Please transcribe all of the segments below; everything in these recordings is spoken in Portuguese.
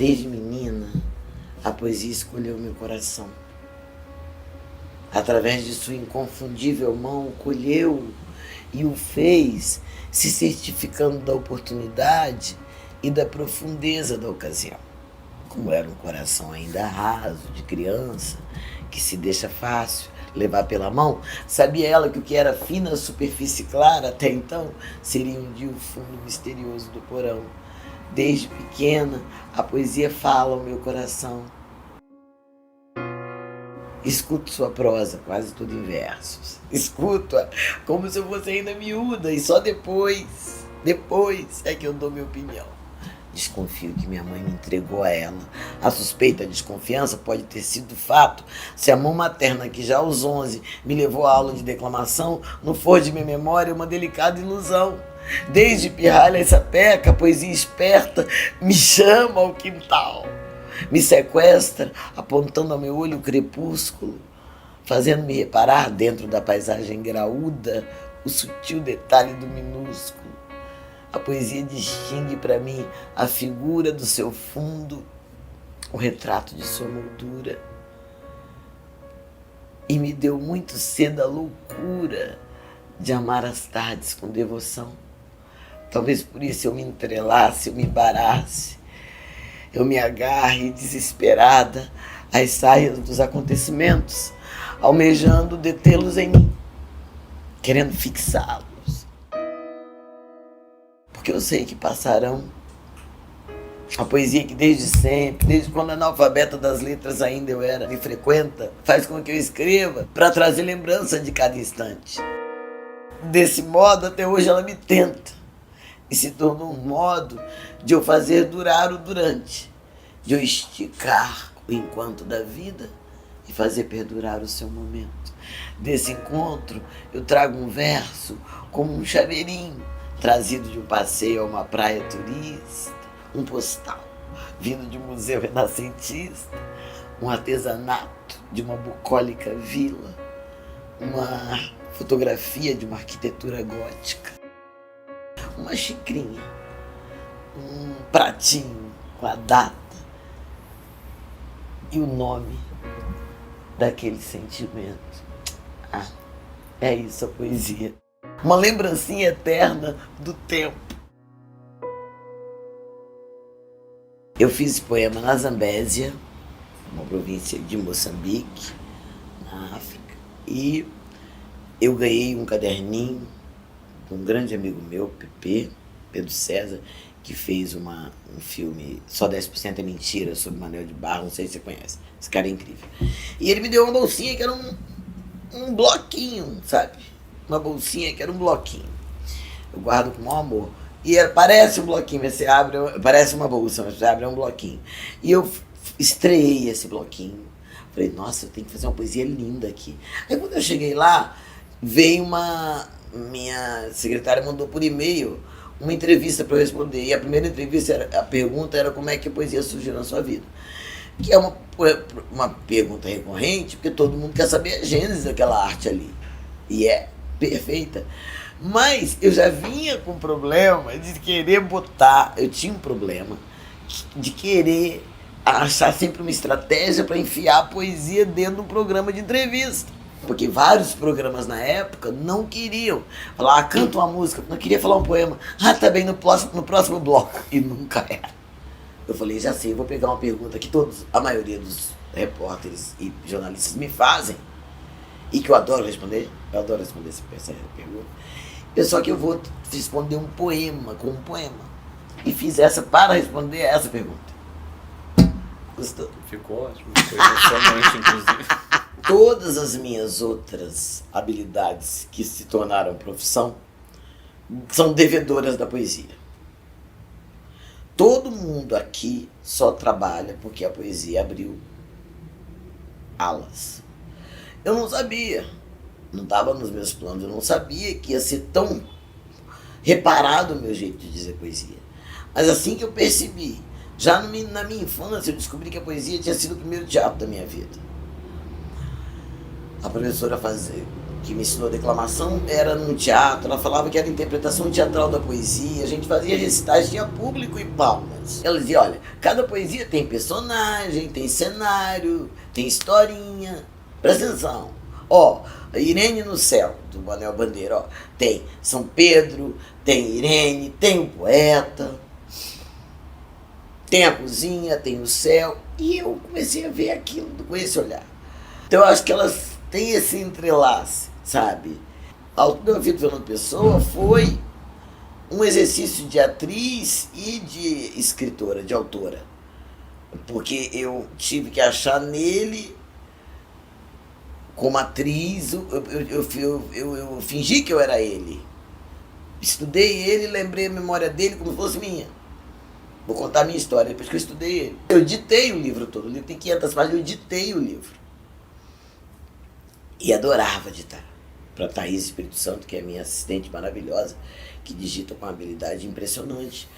Desde menina, a poesia escolheu meu coração. Através de sua inconfundível mão, colheu e o fez, se certificando da oportunidade e da profundeza da ocasião. Como era um coração ainda raso, de criança, que se deixa fácil levar pela mão, sabia ela que o que era fina superfície clara até então seria um dia o fundo misterioso do porão. Desde pequena, a poesia fala ao meu coração. Escuto sua prosa, quase tudo em versos. Escuto-a como se eu fosse ainda miúda e só depois é que eu dou minha opinião. Desconfio que minha mãe me entregou a ela. A suspeita, a desconfiança pode ter sido fato se a mão materna, que já aos 11 me levou à aula de declamação, não for de minha memória uma delicada ilusão. Desde pirralha e sapeca, a poesia esperta me chama ao quintal. Me sequestra, apontando ao meu olho o crepúsculo, fazendo-me reparar dentro da paisagem graúda o sutil detalhe do minúsculo. A poesia distingue para mim a figura do seu fundo, o retrato de sua moldura. E me deu muito cedo a loucura de amar as tardes com devoção. Talvez por isso eu me entrelace, eu me embarace, eu me agarre desesperada às saias dos acontecimentos, almejando detê-los em mim, querendo fixá-los. Porque eu sei que passarão. A poesia que desde sempre, desde quando analfabeta das letras ainda eu era, me frequenta, faz com que eu escreva para trazer lembrança de cada instante. Desse modo, até hoje ela me tenta. E se tornou um modo de eu fazer durar o durante, de eu esticar o enquanto da vida e fazer perdurar o seu momento. Desse encontro, eu trago um verso como um chaveirinho, trazido de um passeio a uma praia turista, um postal, vindo de um museu renascentista, um artesanato de uma bucólica vila, uma fotografia de uma arquitetura gótica, uma xicrinha, um pratinho com a data e o nome daquele sentimento. Ah, é isso a poesia. Uma lembrancinha eterna do tempo. Eu fiz poema na Zambésia, uma província de Moçambique, na África, e eu ganhei um caderninho de um grande amigo meu, Pedro César, que fez um filme Só 10% é Mentira, sobre Manuel de Barros, não sei se você conhece, esse cara é incrível. E ele me deu uma bolsinha que era um bloquinho, sabe? Uma bolsinha que era um bloquinho. Eu guardo com o maior amor. E parece um bloquinho, você abre, parece uma bolsa, mas você abre um bloquinho. E eu estreei esse bloquinho. Falei, nossa, eu tenho que fazer uma poesia linda aqui. Aí quando eu cheguei lá, veio minha secretária mandou por e-mail uma entrevista para eu responder. E a primeira entrevista, a pergunta era como é que a poesia surgiu na sua vida. Que é uma pergunta recorrente, porque todo mundo quer saber a gênese daquela arte ali. E é perfeita. Mas eu já vinha com problema de querer botar, eu tinha um problema de querer achar sempre uma estratégia para enfiar a poesia dentro de um programa de entrevista. Porque vários programas na época não queriam falar, canta uma música, não queria falar um poema. Ah, tá bem, no próximo bloco. E nunca era. Eu falei, já sei, eu vou pegar uma pergunta que a maioria dos repórteres e jornalistas me fazem, e que eu adoro responder essa pergunta. Só que eu vou responder um poema com um poema. E fiz essa para responder a essa pergunta. Gostou? Ficou ótimo, foi emocionante, inclusive. Todas as minhas outras habilidades que se tornaram profissão são devedoras da poesia. Todo mundo aqui só trabalha porque a poesia abriu alas. Eu não sabia, não estava nos meus planos, eu não sabia que ia ser tão reparado o meu jeito de dizer poesia. Mas assim que eu percebi, já na minha infância, eu descobri que a poesia tinha sido o primeiro teatro da minha vida. A professora que me ensinou declamação, era no teatro. Ela falava que era interpretação teatral da poesia. A gente fazia recitais, tinha público e palmas. Ela dizia, olha, cada poesia tem personagem, tem cenário, tem historinha. Presta atenção. Ó, Irene no Céu, do Manuel Bandeira, ó. Tem São Pedro, tem Irene, tem o poeta, tem a cozinha, tem o céu. E eu comecei a ver aquilo com esse olhar. Então eu acho que elas têm esse entrelace, sabe? A autobiografia do Fernando Pessoa foi um exercício de atriz e de escritora, de autora. Porque eu tive que achar nele, como atriz, eu fingi que eu era ele. Estudei ele, lembrei a memória dele como se fosse minha. Vou contar a minha história depois que eu estudei ele. Eu ditei o livro todo, o livro tem 500 páginas, eu ditei o livro. E adorava ditar. Para Thaís Espírito Santo, que é minha assistente maravilhosa, que digita com uma habilidade impressionante.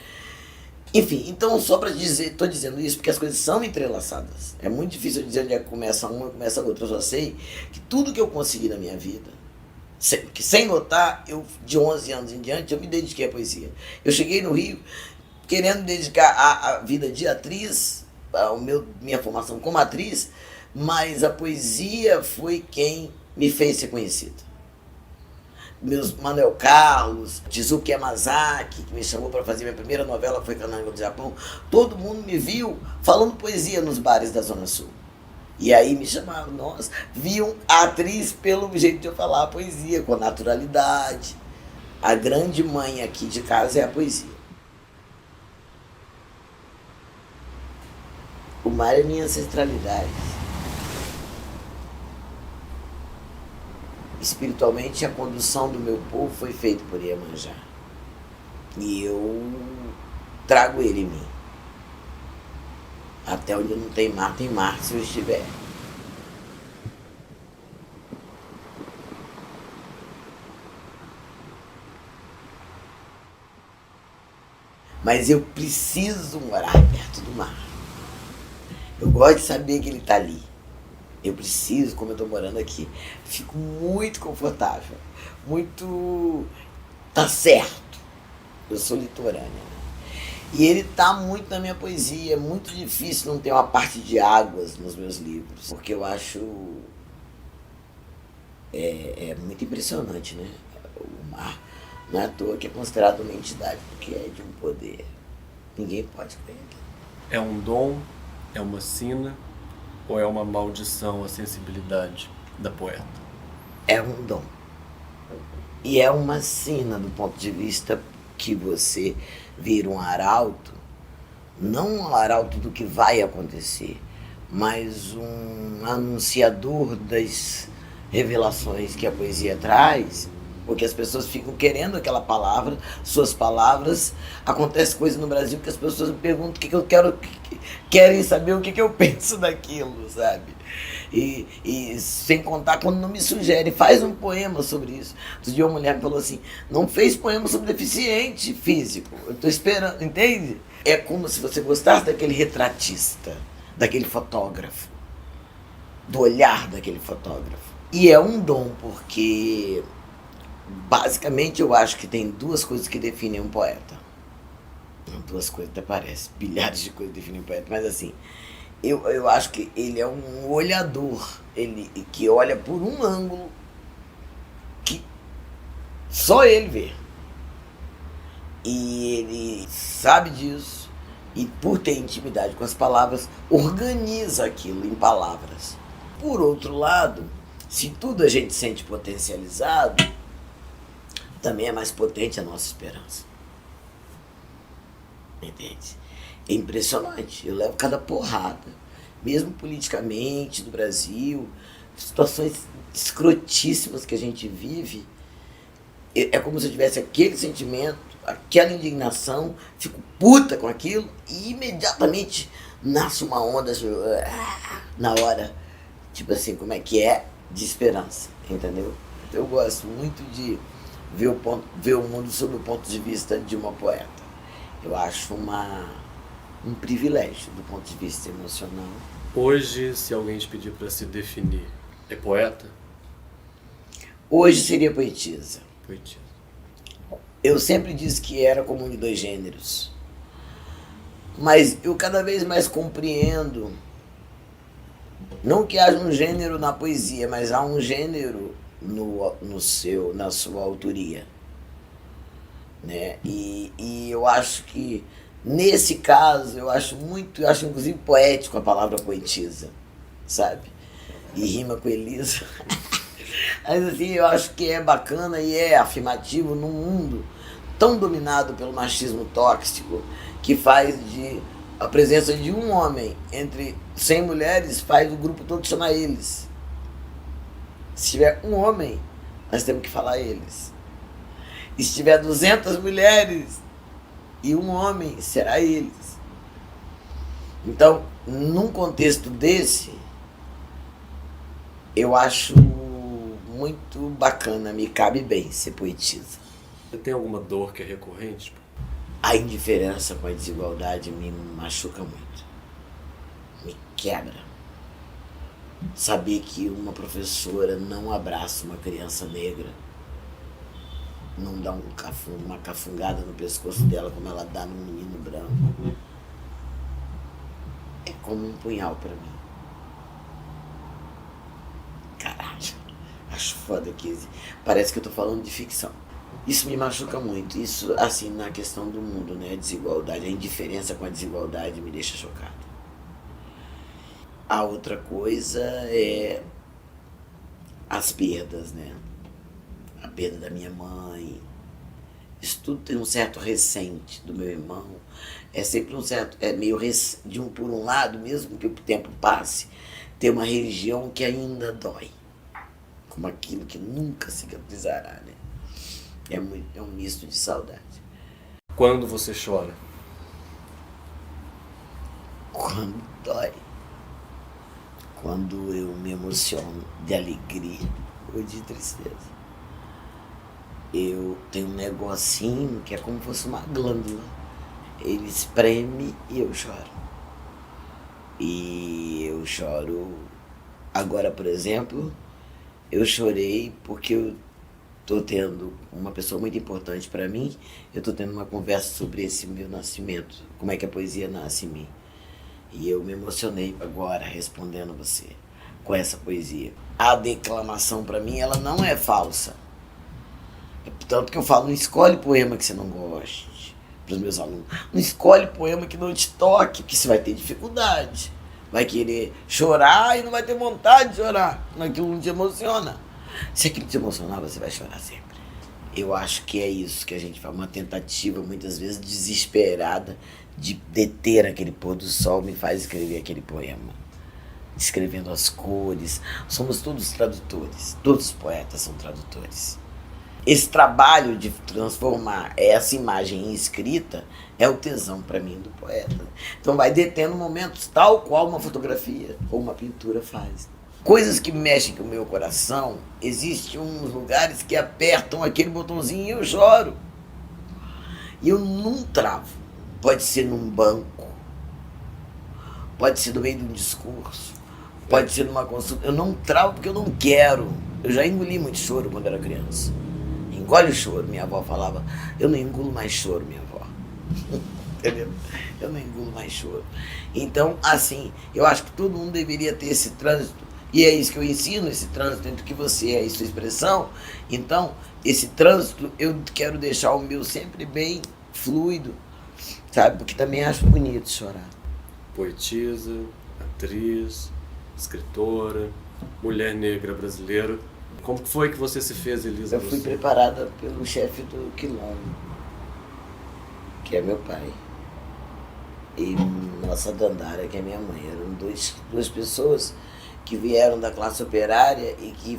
Enfim, então só para dizer, estou dizendo isso porque as coisas são entrelaçadas. É muito difícil eu dizer onde é que começa uma e começa a outra. Eu só sei que tudo que eu consegui na minha vida, sem notar, eu de 11 anos em diante, eu me dediquei à poesia. Eu cheguei no Rio querendo dedicar a vida de atriz, minha formação como atriz, mas a poesia foi quem me fez ser conhecida. Meus Manuel Carlos, Tizuki Yamazaki, que me chamou para fazer minha primeira novela, foi Cananga do Japão, todo mundo me viu falando poesia nos bares da Zona Sul. E aí me chamavam, nossa, viam a atriz pelo jeito de eu falar a poesia, com naturalidade. A grande mãe aqui de casa é a poesia. O mar é minha ancestralidade. Espiritualmente, a condução do meu povo foi feita por Iemanjá. E eu trago ele em mim. Até onde não tem mar se eu estiver. Mas eu preciso morar perto do mar. Eu gosto de saber que ele está ali. Eu preciso, como eu estou morando aqui, fico muito confortável, muito... tá certo. Eu sou litorânea, né? E ele tá muito na minha poesia. É muito difícil não ter uma parte de águas nos meus livros, porque eu acho... É muito impressionante, né? O mar não é à toa que é considerado uma entidade, porque é de um poder. Ninguém pode com ele. É um dom, é uma sina, ou é uma maldição a sensibilidade da poeta? É um dom. E é uma sina do ponto de vista que você vira um arauto, não um arauto do que vai acontecer, mas um anunciador das revelações que a poesia traz, porque as pessoas ficam querendo aquela palavra, suas palavras. Acontece coisa no Brasil que as pessoas me perguntam o que eu quero, querem saber o que eu penso daquilo, sabe? E sem contar quando não me sugere, faz um poema sobre isso. Outro dia uma mulher me falou assim, não fez poema sobre deficiente físico, eu tô esperando, entende? É como se você gostasse daquele retratista, daquele fotógrafo, do olhar daquele fotógrafo. E é um dom, porque basicamente eu acho que tem duas coisas que definem um poeta. Duas coisas até parece, bilhares de coisas definem um poeta, mas assim, eu acho que ele é um olhador, ele que olha por um ângulo que só ele vê. E ele sabe disso, e por ter intimidade com as palavras, organiza aquilo em palavras. Por outro lado, se tudo a gente sente potencializado, também é mais potente a nossa esperança. Entende? É impressionante. Eu levo cada porrada, mesmo politicamente, no Brasil, situações escrotíssimas que a gente vive. É como se eu tivesse aquele sentimento, aquela indignação, fico puta com aquilo e imediatamente nasce uma onda na hora, tipo assim, como é que é, de esperança, entendeu? Eu gosto muito de ver o mundo sob o ponto de vista de uma poeta. Eu acho um privilégio do ponto de vista emocional. Hoje, se alguém te pedir para se definir, é poeta? Hoje seria poetisa. Poetisa. Eu sempre disse que era comum de dois gêneros. Mas eu cada vez mais compreendo, não que haja um gênero na poesia, mas há um gênero na sua autoria. Né? E eu acho que, nesse caso, eu acho inclusive poético a palavra poetisa, sabe? E rima com Elisa. Mas assim, eu acho que é bacana e é afirmativo num mundo tão dominado pelo machismo tóxico, que faz de a presença de um homem entre 100 mulheres, faz o grupo todo chamar eles. Se tiver um homem, nós temos que falar eles. E se tiver 200 mulheres e um homem, será eles. Então, num contexto desse, eu acho muito bacana, me cabe bem ser poetisa. Você tem alguma dor que é recorrente? A indiferença com a desigualdade me machuca muito. Me quebra. Saber que uma professora não abraça uma criança negra, não dá uma cafungada no pescoço dela como ela dá num menino branco, é como um punhal pra mim. Caralho, acho foda que parece que eu tô falando de ficção. Isso me machuca muito. Isso, assim, na questão do mundo, né? A desigualdade, a indiferença com a desigualdade me deixa chocado. A outra coisa é as perdas, né? A perda da minha mãe. Isso tudo tem um certo recente do meu irmão. É sempre um certo, é meio por um lado, mesmo que o tempo passe, tem uma religião que ainda dói. Como aquilo que nunca cicatrizará, né? É um misto de saudade. Quando você chora? Quando dói. Quando eu me emociono de alegria ou de tristeza. Eu tenho um negocinho que é como se fosse uma glândula. Ele espreme e eu choro. E eu choro... Agora, por exemplo, eu chorei porque eu tô tendo uma pessoa muito importante para mim, eu tô tendo uma conversa sobre esse meu nascimento, como é que a poesia nasce em mim. E eu me emocionei agora respondendo você com essa poesia. A declamação para mim, ela não é falsa. Tanto que eu falo, não escolhe poema que você não goste, para os meus alunos. Não escolhe poema que não te toque, porque você vai ter dificuldade. Vai querer chorar e não vai ter vontade de chorar, naquilo não te emociona. Se aquilo te emocionar, você vai chorar sempre. Eu acho que é isso que a gente faz, uma tentativa, muitas vezes desesperada, de deter aquele pôr do sol, me faz escrever aquele poema. Escrevendo as cores. Somos todos tradutores, todos os poetas são tradutores. Esse trabalho de transformar essa imagem em escrita é o tesão para mim do poeta. Então vai detendo momentos tal qual uma fotografia ou uma pintura faz. Coisas que mexem com o meu coração, existem uns lugares que apertam aquele botãozinho e eu choro. E eu não travo. Pode ser num banco, pode ser no meio de um discurso, pode ser numa consulta. Eu não travo porque eu não quero. Eu já engoli muito choro quando era criança. Engole o choro, minha avó falava. Eu não engulo mais choro, minha avó. Entendeu? Eu não engulo mais choro. Então, assim, eu acho que todo mundo deveria ter esse trânsito. E é isso que eu ensino, esse trânsito entre o que você é e sua expressão. Então, esse trânsito, eu quero deixar o meu sempre bem fluido, sabe? Porque também acho bonito chorar. Poetisa, atriz, escritora, mulher negra brasileira. Como foi que você se fez, Elisa? Eu fui preparada pelo chefe do Quilombo, que é meu pai, e nossa Dandara, que é minha mãe. Eram duas pessoas que vieram da classe operária e que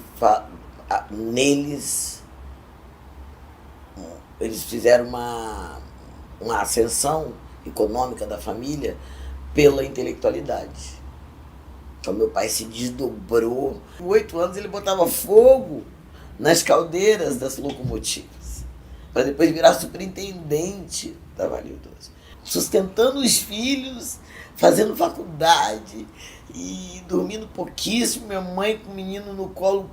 neles eles fizeram uma ascensão econômica da família pela intelectualidade. Então meu pai se desdobrou. Com 8 anos ele botava fogo nas caldeiras das locomotivas, para depois virar superintendente da Vale 12. sustentando os filhos, fazendo faculdade e dormindo pouquíssimo. Minha mãe com o menino no colo,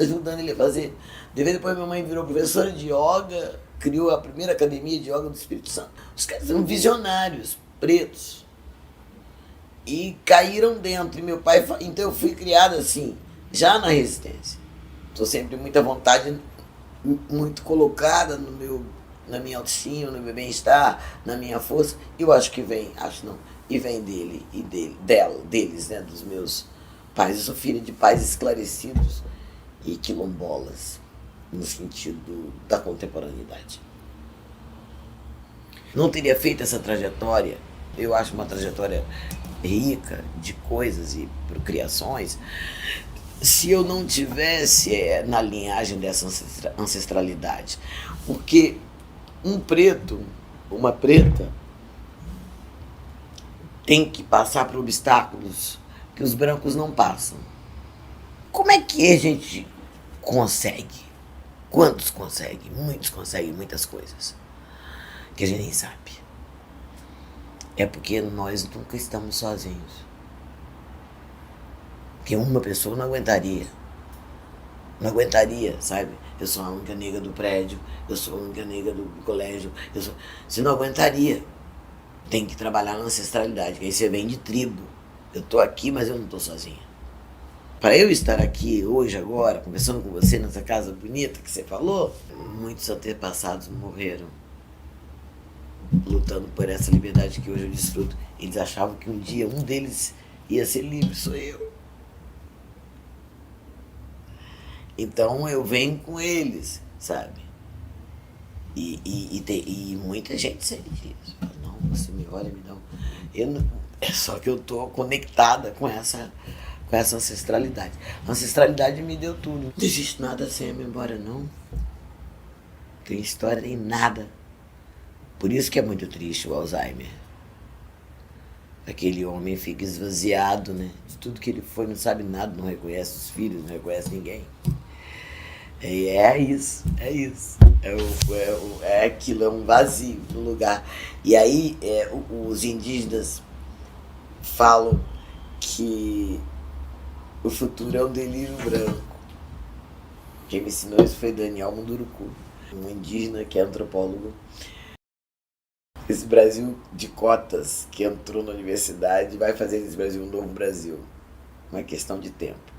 ajudando ele a fazer dever. Depois minha mãe virou professora de yoga, criou a primeira academia de yoga do Espírito Santo. Os caras são visionários, pretos. E caíram dentro. E meu pai, então eu fui criado assim, já na resistência. Estou sempre muita vontade, muito colocada na minha autoestima, no meu bem-estar, na minha força. Eu acho que vem, e vem dele e deles, né, dos meus pais. Eu sou filha de pais esclarecidos e quilombolas, no sentido da contemporaneidade. Não teria feito essa trajetória, eu acho uma trajetória rica de coisas e procriações, se eu não tivesse na linhagem dessa ancestralidade. Porque um preto, uma preta, tem que passar por obstáculos que os brancos não passam. Como é que a gente consegue? Quantos conseguem? Muitos conseguem muitas coisas que a gente nem sabe. É porque nós nunca estamos sozinhos. Porque uma pessoa não aguentaria. Não aguentaria, sabe? Eu sou a única negra do prédio, eu sou a única negra do colégio. Você não aguentaria. Tem que trabalhar na ancestralidade, que aí você vem de tribo. Eu tô aqui, mas eu não tô sozinha. Para eu estar aqui hoje, agora, conversando com você nessa casa bonita que você falou, muitos antepassados morreram lutando por essa liberdade que hoje eu desfruto. Eles achavam que um dia um deles ia ser livre, sou eu. Então eu venho com eles, sabe? E muita gente sente isso. Não, você me olha, me dá só que eu tô conectada com essa ancestralidade. A ancestralidade me deu tudo. Não existe nada sem a memória, não. Tem história, nem nada. Por isso que é muito triste o Alzheimer. Aquele homem fica esvaziado, né? De tudo que ele foi, não sabe nada, não reconhece os filhos, não reconhece ninguém. É isso. É aquilo, é um vazio no lugar. E aí os indígenas falam que o futuro é um delírio branco. Quem me ensinou isso foi Daniel Munduruku, um indígena que é antropólogo. Esse Brasil de cotas que entrou na universidade vai fazer desse Brasil um novo Brasil. Uma questão de tempo.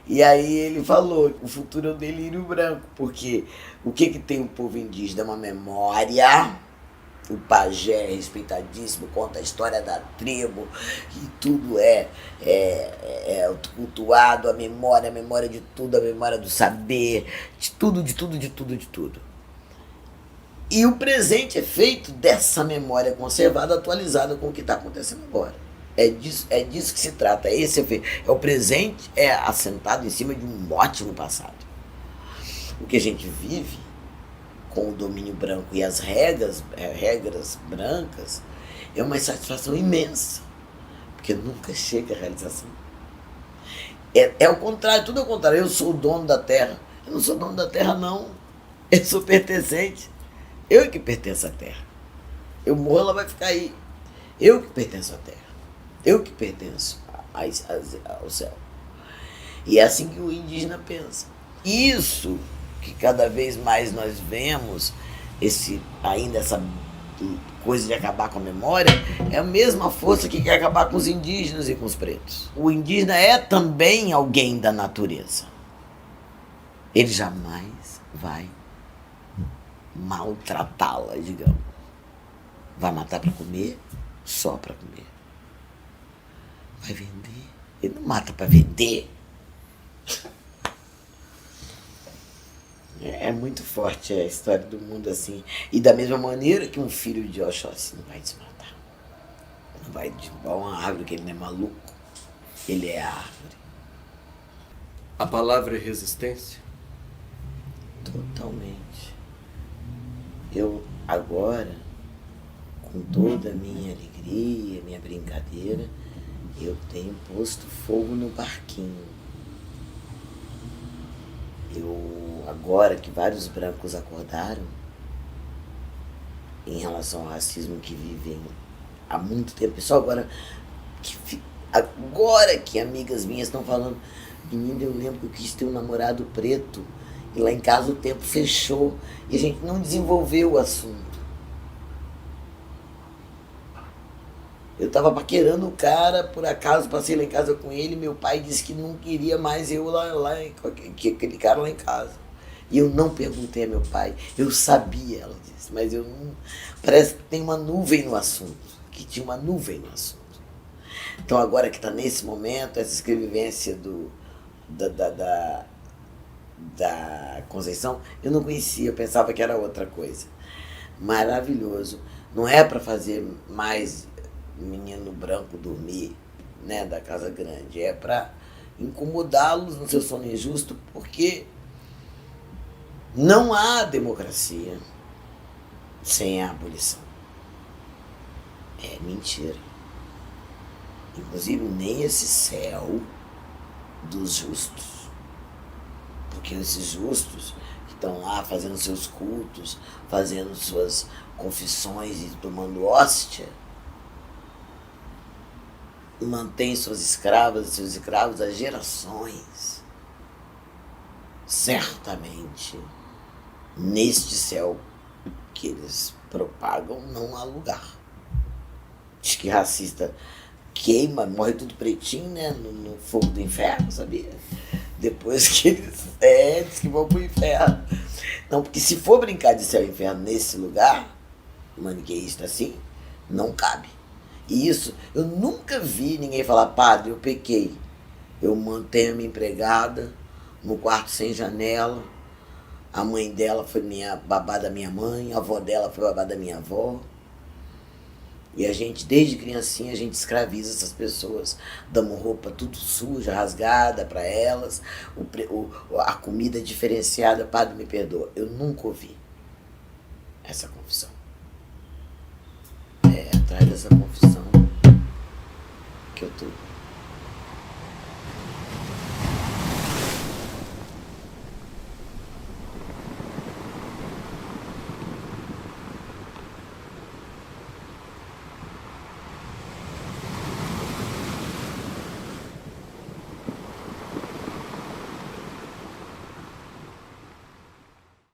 E aí ele falou, o futuro é um delírio branco, porque o que tem o povo indígena? Uma memória. O pajé é respeitadíssimo, conta a história da tribo, e tudo é cultuado, a memória de tudo, a memória do saber, de tudo. E o presente é feito dessa memória conservada, atualizada com o que está acontecendo agora. É disso que se trata. É o presente assentado em cima de um ótimo passado. O que a gente vive com o domínio branco e as regras brancas é uma insatisfação imensa, porque nunca chega à realização. É o contrário, tudo ao contrário. Eu sou o dono da terra. Eu não sou dono da terra, não. Eu sou pertencente. Eu que pertenço à terra. Eu morro, ela vai ficar aí. Eu que pertenço à terra. Eu que pertenço ao céu. E é assim que o indígena pensa. Isso que cada vez mais nós vemos, essa coisa de acabar com a memória, é a mesma força que quer acabar com os indígenas e com os pretos. O indígena é também alguém da natureza. Ele jamais vai maltratá-la, digamos. Vai matar para comer, só para comer. Vai vender. Ele não mata para vender. É muito forte a história do mundo assim. E da mesma maneira que um filho de Oxóssi não vai desmatar. Não vai derrubar uma árvore, que ele não é maluco. Ele é a árvore. A palavra é resistência? Totalmente. Eu agora, com toda a minha alegria, minha brincadeira, eu tenho posto fogo no barquinho. Agora que vários brancos acordaram, em relação ao racismo que vivem há muito tempo. Só agora que amigas minhas estão falando, menina, eu lembro que eu quis ter um namorado preto e lá em casa o tempo fechou e a gente não desenvolveu o assunto. Eu tava paquerando o cara, por acaso passei lá em casa com ele, meu pai disse que não queria mais eu que aquele cara lá em casa. E eu não perguntei a meu pai, eu sabia, ela disse, mas eu não. Parece que tem uma nuvem no assunto, que tinha uma nuvem no assunto. Então agora que está nesse momento, essa escrevivência da Conceição, eu não conhecia, eu pensava que era outra coisa. Maravilhoso. Não é para fazer mais menino branco dormir, né, da casa grande, é para incomodá-los no seu sono injusto, porque não há democracia sem a abolição. É mentira. Inclusive nem esse céu dos justos. Porque esses justos que estão lá fazendo seus cultos, fazendo suas confissões e tomando hóstia, mantém suas escravas e seus escravos há gerações. Certamente, neste céu que eles propagam, não há lugar. Diz que racista queima, morre tudo pretinho, né? No fogo do inferno, sabia? Depois que eles diz que vão pro inferno. Não, porque se for brincar de céu e inferno nesse lugar, maniqueísta assim, não cabe. E isso, eu nunca vi ninguém falar, padre, eu pequei. Eu mantenho a minha empregada no quarto sem janela. A mãe dela foi babá da minha mãe, a avó dela foi babá da minha avó. E a gente, desde criancinha, a gente escraviza essas pessoas. Damos roupa tudo suja, rasgada para elas. A comida diferenciada, padre, me perdoa. Eu nunca ouvi essa confissão. É atrás dessa confissão que eu tô.